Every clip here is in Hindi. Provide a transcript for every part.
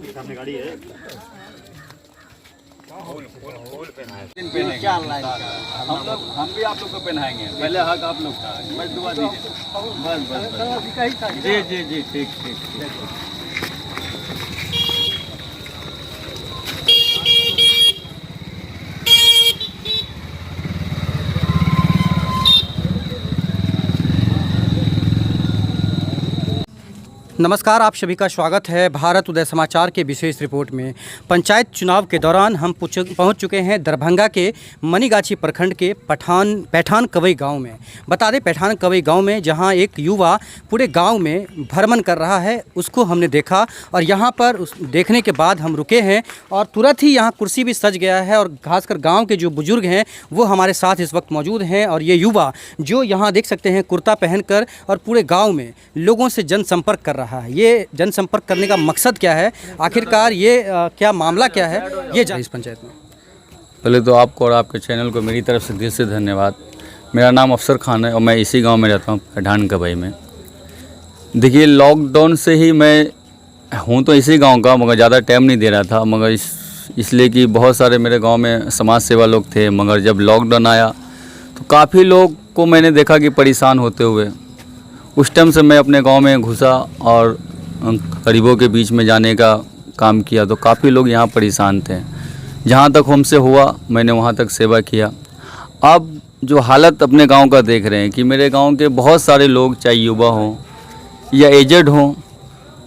सामने गाड़ी है। हम भी आप लोग को पहनाएंगे। पहले हक आप लोग का, बस दुआ दीजिए। बस जी जी जी, ठीक ठीक ठीक। नमस्कार, आप सभी का स्वागत है भारत उदय समाचार के विशेष रिपोर्ट में। पंचायत चुनाव के दौरान हम पहुंच चुके हैं दरभंगा के मनीगाछी प्रखंड के पैठान कवई गांव में। बता दें, पैठान कवई गांव में जहां एक युवा पूरे गांव में भ्रमण कर रहा है, उसको हमने देखा और यहां पर उस देखने के बाद हम रुके हैं और तुरंत ही यहां कुर्सी भी सज गया है और खासकर गाँव के जो बुजुर्ग हैं वो हमारे साथ इस वक्त मौजूद हैं। और ये युवा जो यहाँ देख सकते हैं कुर्ता पहनकर और पूरे गाँव में लोगों से जनसंपर्क कर रहा है। ये जनसंपर्क करने का मकसद क्या है, आखिरकार ये क्या मामला क्या है, ये इस पंचायत में। पहले तो आपको और आपके चैनल को मेरी तरफ से दिल से धन्यवाद। मेरा नाम अफसर खान है और मैं इसी गांव में रहता हूं, पैठान कवई में। देखिए, लॉकडाउन से ही मैं हूं तो इसी गांव का, मगर ज़्यादा टाइम नहीं दे रहा था, मगर इसलिए कि बहुत सारे मेरे गांव में समाज सेवा लोग थे। मगर जब लॉकडाउन आया तो काफ़ी लोग को मैंने देखा कि परेशान होते हुए। उस टाइम से मैं अपने गांव में घुसा और गरीबों के बीच में जाने का काम किया, तो काफ़ी लोग यहाँ परेशान थे। जहाँ तक हमसे हुआ मैंने वहाँ तक सेवा किया। अब जो हालत अपने गांव का देख रहे हैं कि मेरे गांव के बहुत सारे लोग, चाहे युवा हों या एजेड हों,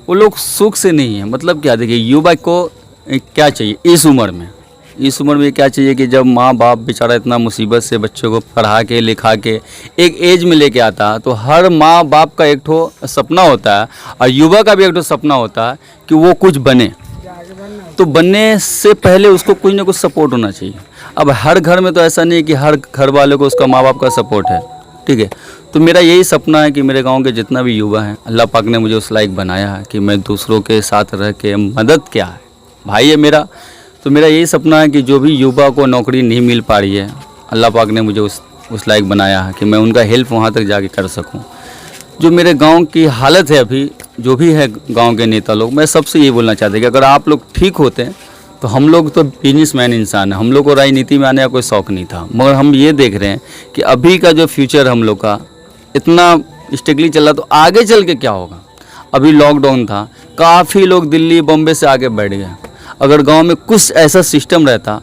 वो लोग सुख से नहीं है। मतलब क्या, देखिए युवा को क्या चाहिए इस उम्र में क्या चाहिए कि जब माँ बाप बेचारा इतना मुसीबत से बच्चों को पढ़ा के लिखा के एक एज में लेके आता है, तो हर माँ बाप का एक ठो सपना होता है और युवा का भी एक ठो सपना होता है कि वो कुछ बने। तो बनने से पहले उसको कुछ ना कुछ सपोर्ट होना चाहिए। अब हर घर में तो ऐसा नहीं है कि हर घर वाले को उसका माँ बाप का सपोर्ट है, ठीक है। तो मेरा यही सपना है कि मेरे गाँव के जितना भी युवा हैं, अल्लाह पाक ने मुझे उस लायक बनाया है कि मैं दूसरों के साथ रह के, मदद क्या है, भाई है मेरा। तो मेरा यही सपना है कि जो भी युवा को नौकरी नहीं मिल पा रही है, अल्लाह पाक ने मुझे उस लायक बनाया है कि मैं उनका हेल्प वहाँ तक जाके कर सकूँ। जो मेरे गांव की हालत है अभी, जो भी है गांव के नेता लोग, मैं सबसे ये बोलना चाहते हैं कि अगर आप लोग ठीक होते हैं तो हम लोग तो बिजनेसमैन इंसान हैं, हम लोग को राजनीति में आने का कोई शौक़ नहीं था। मगर हम ये देख रहे हैं कि अभी का जो फ्यूचर हम लोग का इतना स्ट्रिक्टली चल रहा, तो आगे चल के क्या होगा। अभी लॉकडाउन था, काफ़ी लोग दिल्ली बम्बे से आके बैठ गए। अगर गांव में कुछ ऐसा सिस्टम रहता,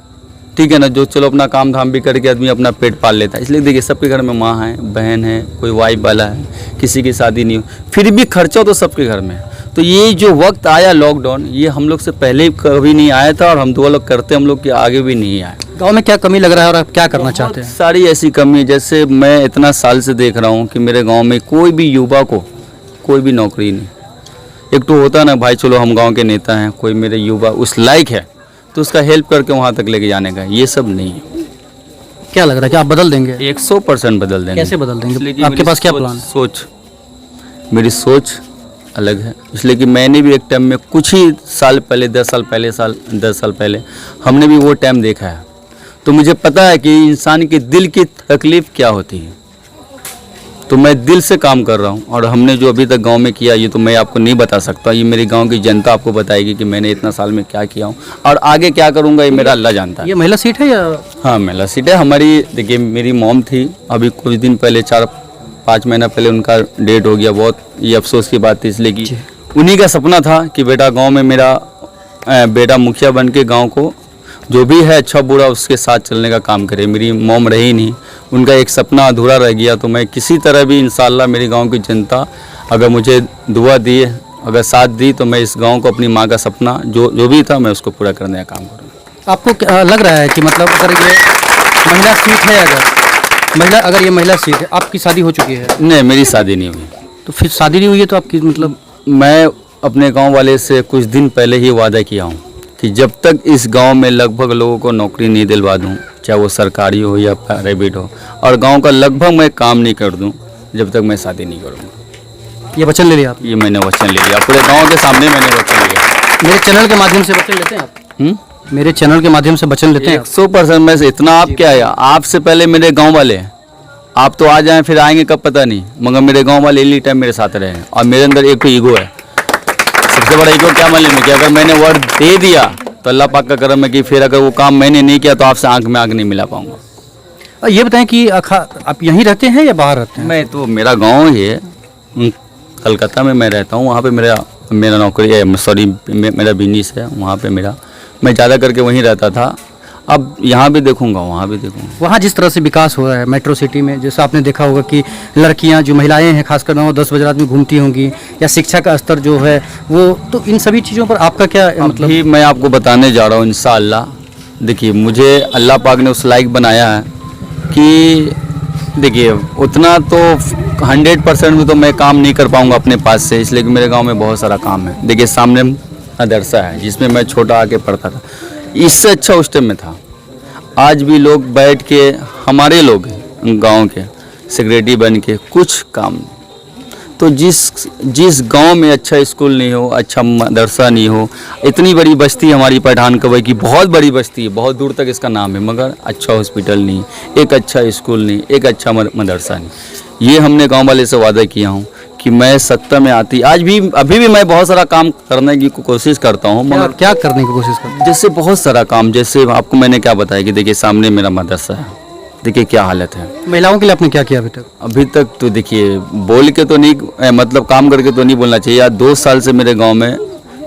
ठीक है ना, जो चलो अपना काम धाम भी करके आदमी अपना पेट पाल लेता। इसलिए देखिए, सबके घर में माँ है, बहन है, कोई वाइफ वाला है, किसी की शादी नहीं हो, फिर भी खर्चा तो सबके घर में है। तो ये जो वक्त आया लॉकडाउन, ये हम लोग से पहले कभी नहीं आया था और हम दो लोग करते हम लोग के आगे भी नहीं आए। गाँव में क्या कमी लग रहा है और आप क्या करना चाहते हैं? सारी ऐसी कमी, जैसे मैं इतना साल से देख रहा हूँ कि मेरे गाँव में कोई भी युवा को कोई भी नौकरी नहीं। एक तो होता ना भाई, चलो हम गांव के नेता हैं, कोई मेरे युवा उस लायक है तो उसका हेल्प करके वहां तक लेके जाने का, ये सब नहीं है। क्या लग रहा है कि आप बदल देंगे? 100% बदल देंगे। कैसे बदल देंगे? आपके पास क्या प्लान? मेरी सोच अलग है। इसलिए कि मैंने भी एक टाइम में कुछ ही साल पहले, 10 साल पहले हमने भी वो टाइम देखा है। तो मुझे पता है कि इंसान के दिल की तकलीफ़ क्या होती है। तो मैं दिल से काम कर रहा हूँ और हमने जो अभी तक गांव में किया, ये तो मैं आपको नहीं बता सकता। ये मेरे गांव की जनता आपको बताएगी कि मैंने इतना साल में क्या किया हूँ और आगे क्या करूँगा, ये मेरा अल्लाह जानता है। ये महिला सीट है या? हाँ, महिला सीट है हमारी। देखिए, मेरी मॉम थी, अभी कुछ दिन पहले 4-5 महीना पहले उनका डेट हो गया। बहुत ये अफसोस की बात थी, इसलिए कि उन्हीं का सपना था कि बेटा गाँव में मेरा बेटा मुखिया बन के गाँव को जो भी है अच्छा बुरा उसके साथ चलने का काम करे। मेरी मॉम रही नहीं, उनका एक सपना अधूरा रह गया। तो मैं किसी तरह भी इंशाल्लाह मेरी गांव की जनता अगर मुझे दुआ दी, अगर साथ दी, तो मैं इस गांव को अपनी मां का सपना जो भी था मैं उसको पूरा करने का काम करूँगा। आपको क्या लग रहा है कि मतलब अगर ये महिला सीट है, अगर ये महिला सीट है, आपकी शादी हो चुकी है? नहीं, मेरी शादी नहीं हुई। तो फिर शादी नहीं हुई है तो आपकी मतलब? मैं अपने गाँव वाले से कुछ दिन पहले ही वादा किया हूँ कि जब तक इस गांव में लगभग लोगों को नौकरी नहीं दिलवा दूं, चाहे वो सरकारी हो या प्राइवेट हो, और गांव का लगभग मैं काम नहीं कर दूं, जब तक मैं शादी नहीं करूंगा। ये वचन ले लिया आप? ये मैंने वचन ले लिया, पूरे गांव के सामने मैंने वचन लिया। मेरे चैनल के माध्यम से वचन लेते हैं आप? मेरे चैनल के माध्यम से वचन लेते हैं? 100% में से इतना आप क्या है, आपसे पहले मेरे गांव वाले हैं। आप तो आ जाएं फिर आएंगे कब पता नहीं, मगर मेरे गांव वाले एनी टाइम मेरे साथ रहे हैं। और मेरे अंदर एक तो ईगो है, सबसे बड़ा ईगो क्या मालूम है कि अगर मैंने वर्ड दे दिया तो अल्लाह पाक का करम है कि फिर अगर वो काम मैंने नहीं किया तो आपसे आंख में आंख नहीं मिला पाऊंगा। ये बताएं कि आप यहीं रहते हैं या बाहर रहते हैं? मैं तो मेरा गाँव ही है, कलकत्ता में मैं रहता हूँ। वहाँ पे मेरा नौकरी है, सॉरी मेरा बिजनेस है वहाँ पे मेरा। मैं ज़्यादा करके वहीं रहता था, अब यहाँ भी देखूंगा वहाँ भी देखूंगा। वहाँ जिस तरह से विकास हो रहा है मेट्रो सिटी में, जैसा आपने देखा होगा कि लड़कियाँ जो महिलाएं हैं खासकर 9-10 बजे रात में घूमती होंगी, या शिक्षा का स्तर जो है वो, तो इन सभी चीज़ों पर आपका क्या मतलब? अभी मैं आपको बताने जा रहा हूँ इंशाअल्लाह। देखिए मुझे अल्लाह पाक ने उस लायक बनाया है कि देखिए उतना तो 100% में तो मैं काम नहीं कर पाऊँगा अपने पास से, इसलिए कि मेरे गाँव में बहुत सारा काम है। देखिए सामने मदरसा है जिसमें मैं छोटा आके पढ़ता था, इससे अच्छा उस टाइम में था। आज भी लोग बैठ के, हमारे लोग गांव के सेक्रेटरी बन के कुछ काम नहीं। तो जिस गांव में अच्छा स्कूल नहीं हो, अच्छा मदरसा नहीं हो, इतनी बड़ी बस्ती हमारी पठान कवई की, बहुत बड़ी बस्ती है, बहुत दूर तक इसका नाम है, मगर अच्छा हॉस्पिटल नहीं, एक अच्छा स्कूल नहीं, एक अच्छा मदरसा नहीं। ये हमने गाँव वाले से वादा किया हूँ कि मैं सत्ता में आती, आज भी अभी भी मैं बहुत सारा काम करने की कोशिश करता हूँ। मगर क्या करने की कोशिश करते हैं? जैसे बहुत सारा काम, जैसे आपको मैंने क्या बताया कि देखिए सामने मेरा मदरसा है, देखिए क्या हालत है। महिलाओं के लिए आपने क्या किया अभी तक? अभी तक तो देखिए बोल के तो नहीं, मतलब काम करके तो नहीं बोलना चाहिए। यार 2 साल से मेरे गाँव में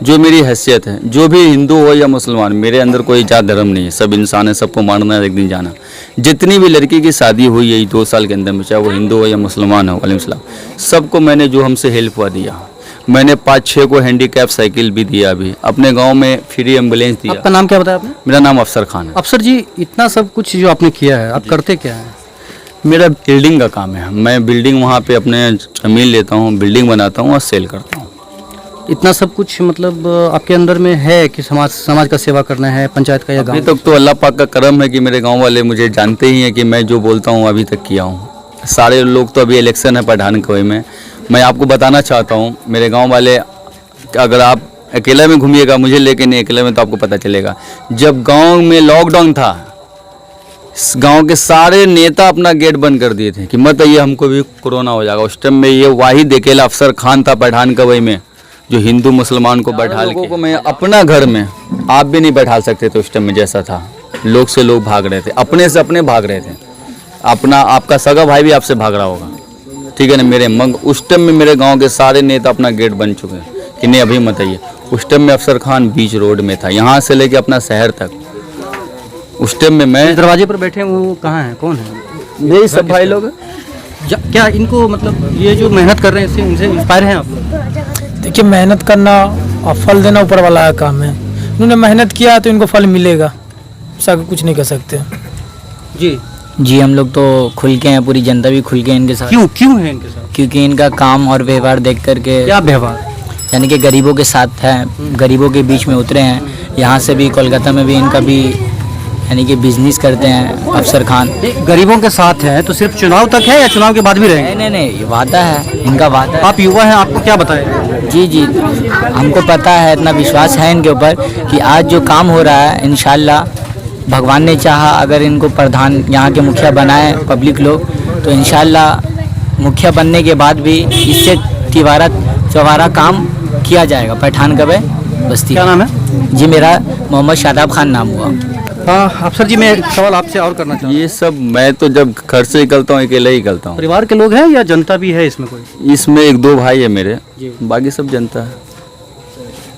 जो मेरी हैसियत है, जो भी हिंदू हो या मुसलमान, मेरे अंदर कोई जात धर्म नहीं है, सब इंसान है, सबको मारना है एक दिन जाना। जितनी भी लड़की की शादी हुई है 2 साल के अंदर में, चाहे वो हिंदू हो या मुसलमान हो, वालेकुम सलाम, सबको मैंने जो हमसे हेल्प हुआ दिया। मैंने 5-6 को हैंडीकैप साइकिल भी दिया, अभी अपने गाँव में फ्री एम्बुलेंस दिया। आपका नाम क्या बताया आपने? मेरा नाम अफसर खान है। अफसर जी, इतना सब कुछ जो आपने किया है, आप करते क्या है? मेरा बिल्डिंग का काम है, मैं बिल्डिंग वहाँ पे अपने ज़मीन लेता हूँ, बिल्डिंग बनाता हूँ और सेल करता हूँ। इतना सब कुछ मतलब आपके अंदर में है कि समाज का सेवा करना है, पंचायत का या गाँव? अभी तक तो अल्लाह पाक का करम है कि मेरे गांव वाले मुझे जानते ही हैं कि मैं जो बोलता हूं अभी तक किया हूं। सारे लोग तो, अभी इलेक्शन है पठान कवई में, मैं आपको बताना चाहता हूं मेरे गांव वाले, अगर आप अकेला में घूमिएगा, मुझे लेके नहीं अकेले में, तो आपको पता चलेगा। जब गाँव में लॉकडाउन था, गांव के सारे नेता अपना गेट बंद कर दिए थे कि मत आइए, हमको भी कोरोना हो जाएगा। उस टाइम में ये वाहिद अकेला अफसर खान था पठान कवई में जो हिंदू मुसलमान को बैठा के, मैं अपना घर में, आप भी नहीं बैठा सकते थे उस टाइम में, जैसा था लोग से लोग भाग रहे थे, अपने से अपने भाग रहे थे। अपना आपका सगा भाई भी आपसे भाग रहा होगा, ठीक है ना मेरे मंग। उस टाइम में मेरे गांव के सारे नेता अपना गेट बन चुके हैं कि नहीं अभी मत आइए। उस टाइम में अफसर खान बीच रोड में था, यहाँ से लेके अपना शहर तक। उस टाइम में मैं दरवाजे पर बैठे हैं, वो कहाँ हैं, कौन है? यही सब भाई लोग। क्या इनको मतलब ये जो मेहनत कर रहे हैं इससे उनसे इंस्पायर हैं आप लोग? देखिए मेहनत करना और फल देना ऊपर वाला का काम है। इन्होंने मेहनत किया तो इनको फल मिलेगा, ऐसा कुछ नहीं कर सकते। जी हम लोग तो खुल के हैं, पूरी जनता भी खुल के इनके साथ। क्यों है इनके साथ? क्योंकि इनका काम और व्यवहार देख करके। क्या व्यवहार? यानी कि गरीबों के साथ है, गरीबों के बीच में उतरे हैं। यहाँ से भी कोलकाता में भी इनका भी यानी कि बिजनेस करते हैं अफसर खान। गरीबों के साथ है तो सिर्फ चुनाव तक है या चुनाव के बाद भी रहेंगे? नहीं, ये वादा है, इनका वादा है। आप युवा हैं, आपको क्या बताएं? जी हमको पता है, इतना विश्वास है इनके ऊपर कि आज जो काम हो रहा है इंशाल्लाह भगवान ने चाहा, अगर इनको प्रधान यहाँ के मुखिया बनाए पब्लिक लोग, तो इंशाल्लाह मुखिया बनने के बाद भी इससे चौबारा काम किया जाएगा पठान कवई बस्ती। क्या नाम है? जी मेरा मोहम्मद शादाब खान नाम हुआ। अफसर जी, मैं एक सवाल आपसे और करना चाहता हूँ। ये सब मैं तो जब घर से निकलता हूँ अकेले ही निकलता हूँ। परिवार के लोग हैं या जनता भी है इसमें कोई? इसमें 1-2 भाई है मेरे, बाकी सब जनता है।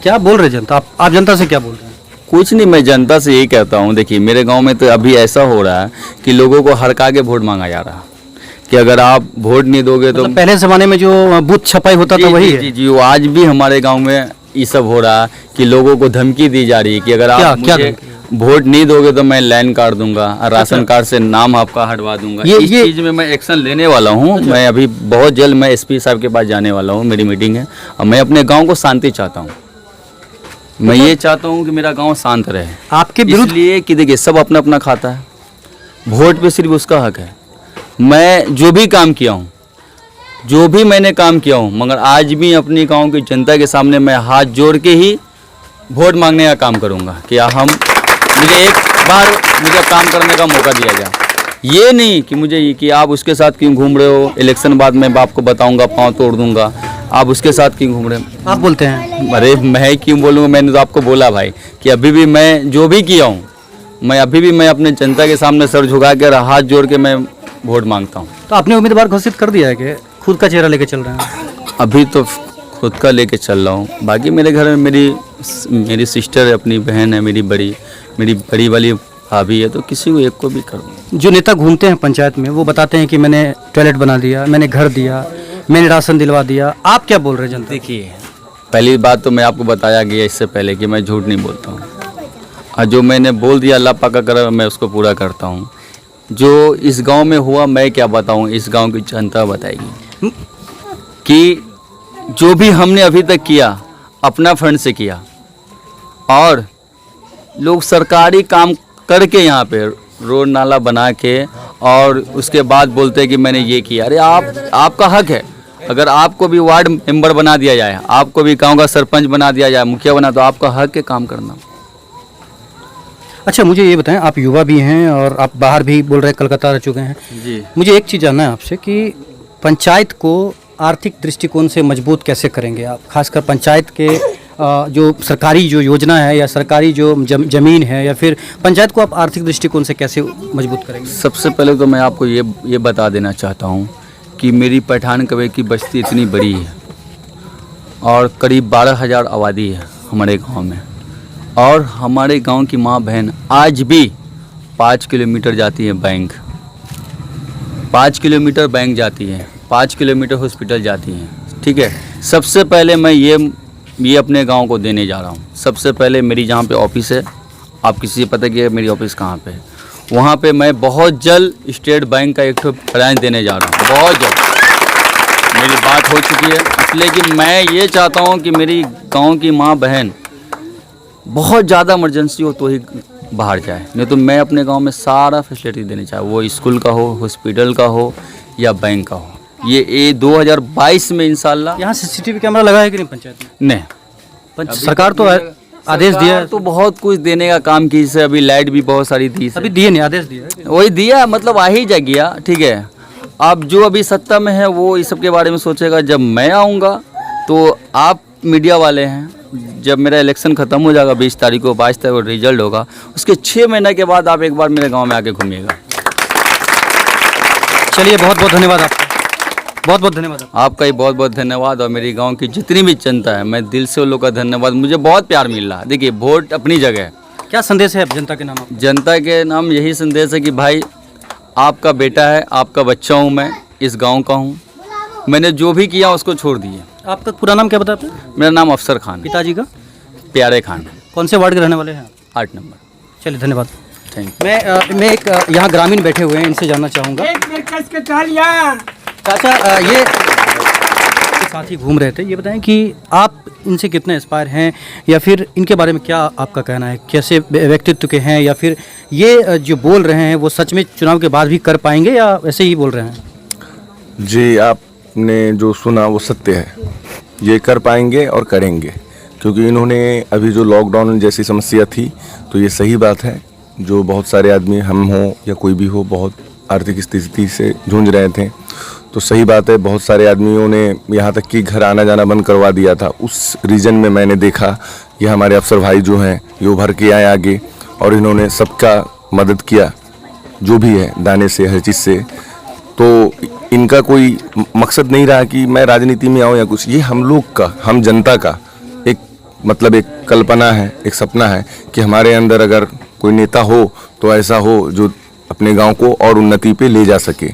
क्या बोल रहे जनता? आप जनता से क्या बोल रहे हैं? कुछ नहीं, मैं जनता से यही कहता हूँ। देखिए मेरे गांव में तो अभी ऐसा हो रहा है कि लोगों को हड़का के वोट मांगा जा रहा है कि अगर आप वोट नहीं दोगे तो मतलब पहले ज़माने में जो बूथ छपाई होता था वही है? जी वो आज भी हमारे गाँव में ये सब हो रहा है कि लोगों को धमकी दी जा रही है कि अगर आप मुझे वोट नहीं दोगे तो मैं लाइन काट दूंगा, राशन कार्ड से नाम आपका हटवा दूंगा। इस चीज में मैं एक्शन लेने वाला हूं। मैं अभी बहुत जल्द मैं एसपी साहब के पास जाने वाला हूं, मेरी मीटिंग है। और मैं अपने गांव को शांति चाहता हूं। मैं ये चाहता हूं कि मेरा गांव शांत रहे। आपके विरुद्ध इसलिए कि देखिए सब अपना अपना खाता है, वोट पे सिर्फ उसका हक है। मैं जो भी काम किया हूँ, जो भी मैंने काम किया हूँ, मगर आज भी अपनी गाँव की जनता के सामने मैं हाथ जोड़ के ही वोट मांगने का काम करूँगा कि हम मुझे एक बार मुझे काम करने का मौका दिया जाए। ये नहीं कि मुझे कि आप उसके साथ क्यों घूम रहे हो, इलेक्शन बाद मैं आपको बताऊंगा, पाँव तोड़ दूंगा, आप उसके साथ क्यों घूम रहे हो। आप बोलते हैं? अरे मैं क्यों बोलूँगा, मैंने तो आपको बोला भाई कि अभी भी मैं जो भी किया हूँ, मैं अभी भी मैं अपने जनता के सामने सर झुका कर हाथ जोड़ के मैं वोट मांगता हूँ। तो आपने उम्मीदवार घोषित कर दिया है कि खुद का चेहरा लेके चल रहे हैं? अभी तो खुद का लेके चल रहा हूँ, बाकी मेरे घर में मेरी सिस्टर है, अपनी बहन है, मेरी बड़ी वाली भाभी है, तो किसी को एक को भी करूँ। जो नेता घूमते हैं पंचायत में वो बताते हैं कि मैंने टॉयलेट बना दिया, मैंने घर दिया, मैंने राशन दिलवा दिया, आप क्या बोल रहे हैं जनता? देखिए, पहली बात तो मैं आपको बताया गया इससे पहले कि मैं झूठ नहीं बोलता हूँ, और जो मैंने बोल दिया अल्लाह पाक का करम मैं उसको पूरा करता हूँ। जो इस गांव में हुआ मैं क्या बताऊँ, इस गांव की जनता बताएगी कि जो भी हमने अभी तक किया अपना फंड से किया, और लोग सरकारी काम करके यहाँ पे रोड नाला बना के और उसके बाद बोलते हैं कि मैंने ये किया। अरे आपका हक है, अगर आपको भी वार्ड मेंबर बना दिया जाए, आपको भी गांव का सरपंच बना दिया जाए, मुखिया बना, तो आपका हक है काम करना। अच्छा, मुझे ये बताएं, आप युवा भी हैं और आप बाहर भी बोल रहे हैं, कलकत्ता रह चुके हैं जी। मुझे एक चीज़ जानना है आपसे कि पंचायत को आर्थिक दृष्टिकोण से मजबूत कैसे करेंगे आप, खासकर पंचायत के जो सरकारी जो योजना है या सरकारी जो जमीन है, या फिर पंचायत को आप आर्थिक दृष्टिकोण से कैसे मजबूत करेंगे? सबसे पहले तो मैं आपको ये बता देना चाहता हूँ कि मेरी पठान कबे की बस्ती इतनी बड़ी है और करीब 12,000 आबादी है हमारे गांव में, और हमारे गांव की माँ बहन आज भी 5 किलोमीटर जाती है बैंक, 5 किलोमीटर बैंक जाती है, 5 किलोमीटर हॉस्पिटल जाती हैं। ठीक है, सबसे पहले मैं ये अपने गांव को देने जा रहा हूं। सबसे पहले मेरी जहां पे ऑफिस है, आप किसी से पता किया मेरी ऑफिस कहां पे है, वहां पे मैं बहुत जल्द स्टेट बैंक का एक ब्रांच देने जा रहा हूं, बहुत जल्द। मेरी बात हो चुकी है, इसलिए कि मैं ये चाहता हूं कि मेरी गांव की माँ बहन बहुत ज़्यादा इमरजेंसी हो तो ही बाहर जाए, नहीं तो मैं अपने गांव में सारा फैसिलिटी देने चाहे, वो स्कूल का हो, हॉस्पिटल का हो या बैंक का हो। ये 2022 में इंशाल्लाह। यहाँ CCTV कैमरा लगा है कि नहीं पंचायत में? नहीं, सरकार तो आदेश दिया है, तो बहुत कुछ देने का काम की, जैसे अभी लाइट भी बहुत सारी दी, अभी दिए नहीं, आदेश दिया है। वही दिया, मतलब आ ही जा गया। ठीक है, अब जो अभी सत्ता में है वो इस सब के बारे में सोचेगा। जब मैं आऊँगा तो आप मीडिया वाले हैं, जब मेरा इलेक्शन ख़त्म हो जाएगा 20 तारीख को, 22 तारीख को रिजल्ट होगा, उसके 6 महीने के बाद आप एक बार मेरे गाँव में आके घूमिएगा। चलिए, बहुत बहुत धन्यवाद आपका, बहुत बहुत धन्यवाद आपका ही बहुत बहुत धन्यवाद, और मेरी गांव की जितनी भी जनता है, मैं दिल से उन लोग का धन्यवाद। मुझे बहुत प्यार मिल रहा है। देखिए, वोट अपनी जगह है। क्या संदेश है जनता के नाम आपका? जनता के नाम यही संदेश है कि भाई आपका बेटा है, आपका बच्चा हूँ, मैं इस गांव का हूँ, मैंने जो भी किया उसको छोड़ दिए। आपका पूरा नाम क्या बता आपने? मेरा नाम अफसर खान, पिताजी का? प्यारे खान। कौन से वार्ड के रहने वाले हैं? 8 नंबर। चलिए, धन्यवाद। Thank you. मैं एक यहाँ ग्रामीण बैठे हुए हैं, इनसे जानना चाहूँगा। चाचा, ये साथ ही घूम रहे थे, ये बताएं कि आप इनसे कितने इंस्पायर हैं, या फिर इनके बारे में क्या आपका कहना है, कैसे व्यक्तित्व के हैं, या फिर ये जो बोल रहे हैं वो सच में चुनाव के बाद भी कर पाएंगे या ऐसे ही बोल रहे हैं? जी, आपने जो सुना वो सत्य है, ये कर पाएंगे और करेंगे, क्योंकि इन्होंने अभी जो लॉकडाउन जैसी समस्या थी, तो ये सही बात है, जो बहुत सारे आदमी, हम हो या कोई भी हो, बहुत आर्थिक स्थिति से जूझ रहे थे, तो सही बात है, बहुत सारे आदमियों ने यहाँ तक कि घर आना जाना बंद करवा दिया था। उस रीजन में मैंने देखा ये हमारे अफसर भाई जो हैं ये उभर के आए आगे, और इन्होंने सबका मदद किया, जो भी है, दाने से, हर चीज़ से। तो इनका कोई मकसद नहीं रहा कि मैं राजनीति में आऊँ या कुछ, ये हम लोग का, हम जनता का एक मतलब एक कल्पना है, एक सपना है कि हमारे अंदर अगर कोई नेता हो तो ऐसा हो जो अपने गांव को और उन्नति पे ले जा सके।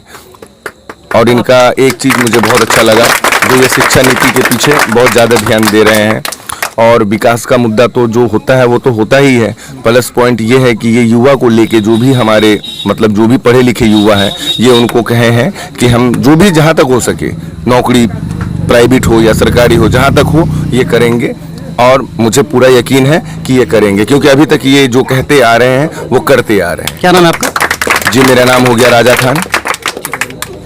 और इनका एक चीज़ मुझे बहुत अच्छा लगा, जो ये शिक्षा नीति के पीछे बहुत ज़्यादा ध्यान दे रहे हैं, और विकास का मुद्दा तो जो होता है वो तो होता ही है, प्लस पॉइंट ये है कि ये युवा को लेके जो भी हमारे मतलब जो भी पढ़े लिखे युवा हैं, ये उनको कहे हैं कि हम जो भी जहाँ तक हो सके, नौकरी प्राइवेट हो या सरकारी हो, जहाँ तक हो ये करेंगे, और मुझे पूरा यकीन है कि ये करेंगे, क्योंकि अभी तक ये जो कहते आ रहे हैं वो करते आ रहे हैं। क्या नाम है आपका? जी, मेरा नाम हो गया राजा खान।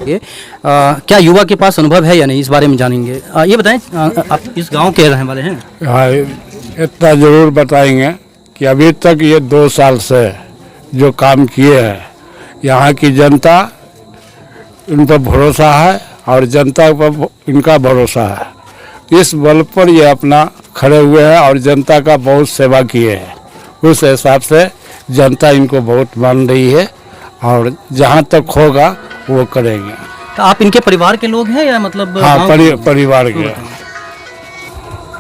क्या युवा के पास अनुभव है या नहीं, इस बारे में जानेंगे। ये बताएं, आप इस गांव के रहने वाले हैं? हाँ, इतना ज़रूर बताएंगे कि अभी तक ये 2 साल से जो काम किए हैं, यहाँ की जनता इन पर भरोसा है और जनता पर इनका भरोसा है। इस बल पर ये अपना खड़े हुए हैं और जनता का बहुत सेवा किए हैं। उस हिसाब से जनता इनको बहुत मान रही है और जहाँ तक होगा वो करेंगे। तो आप इनके परिवार के लोग हैं या मतलब हाँ, गाँव परिवार के।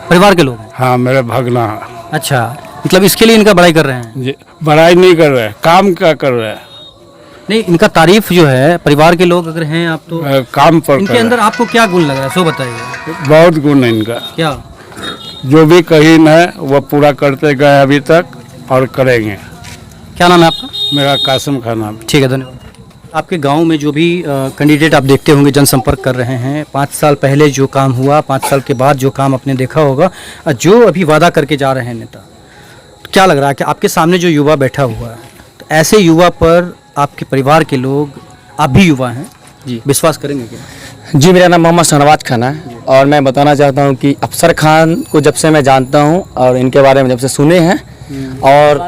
परिवार के लोग हैं? हाँ, मेरे भगना। अच्छा, मतलब इसके लिए इनका बड़ाई कर रहे हैं? जी, बड़ाई नहीं कर रहे, काम क्या कर रहे हैं? नहीं, इनका तारीफ जो है, परिवार के लोग अगर हैं आप तो काम पर इनके कर अंदर आपको क्या गुण लग रहा है, सो बताइए। बहुत गुण है इनका। क्या? जो भी कहीं है वो पूरा करते गए अभी तक और करेंगे। क्या नाम है आपका? मेरा कासिम खान नाम। ठीक है, धन्यवाद। आपके गांव में जो भी कैंडिडेट आप देखते होंगे, जनसंपर्क कर रहे हैं, 5 साल पहले जो काम हुआ, 5 साल के बाद जो काम आपने देखा होगा, जो अभी वादा करके जा रहे हैं नेता, तो क्या लग रहा है कि आपके सामने जो युवा बैठा हुआ है, तो ऐसे युवा पर आपके परिवार के लोग, आप भी युवा हैं जी, विश्वास करेंगे क्या? जी, मेरा नाम मोहम्मद शहनवाज खान है और मैं बताना चाहता हूं कि अफसर खान को जब से मैं जानता हूं और इनके बारे में जब से सुने हैं, और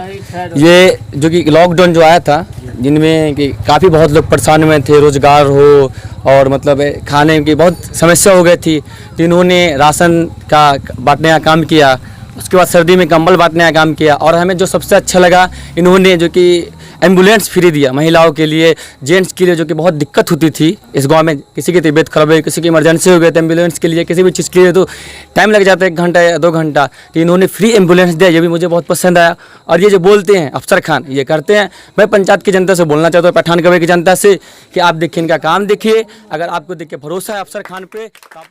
ये जो कि लॉकडाउन जो आया था, जिनमें कि काफ़ी बहुत लोग परेशान में थे, रोज़गार हो और मतलब खाने की बहुत समस्या हो गई थी, तो इन्होंने राशन का बांटने का काम किया। उसके बाद सर्दी में कंबल बांटने का काम किया और हमें जो सबसे अच्छा लगा, इन्होंने जो कि एम्बुलेंस फ्री दिया महिलाओं के लिए, जेंट्स के लिए, जो कि बहुत दिक्कत होती थी इस गांव में। किसी की तबीयत खराब है, किसी की इमरजेंसी हो गई तो एम्बुलेंस के लिए, किसी भी चीज़ के लिए तो टाइम लग जाता है 1 घंटा या 2 घंटा, तो इन्होंने फ्री एम्बुलेंस दिया, ये भी मुझे बहुत पसंद आया। और ये जो बोलते हैं अफसर खान, ये करते हैं। मैं पंचायत की जनता से बोलना चाहता हूँ, पठान कबई की जनता से, कि आप देखिए, इनका काम देखिए। अगर आपको देख के भरोसा है अफसर खान पे तो आप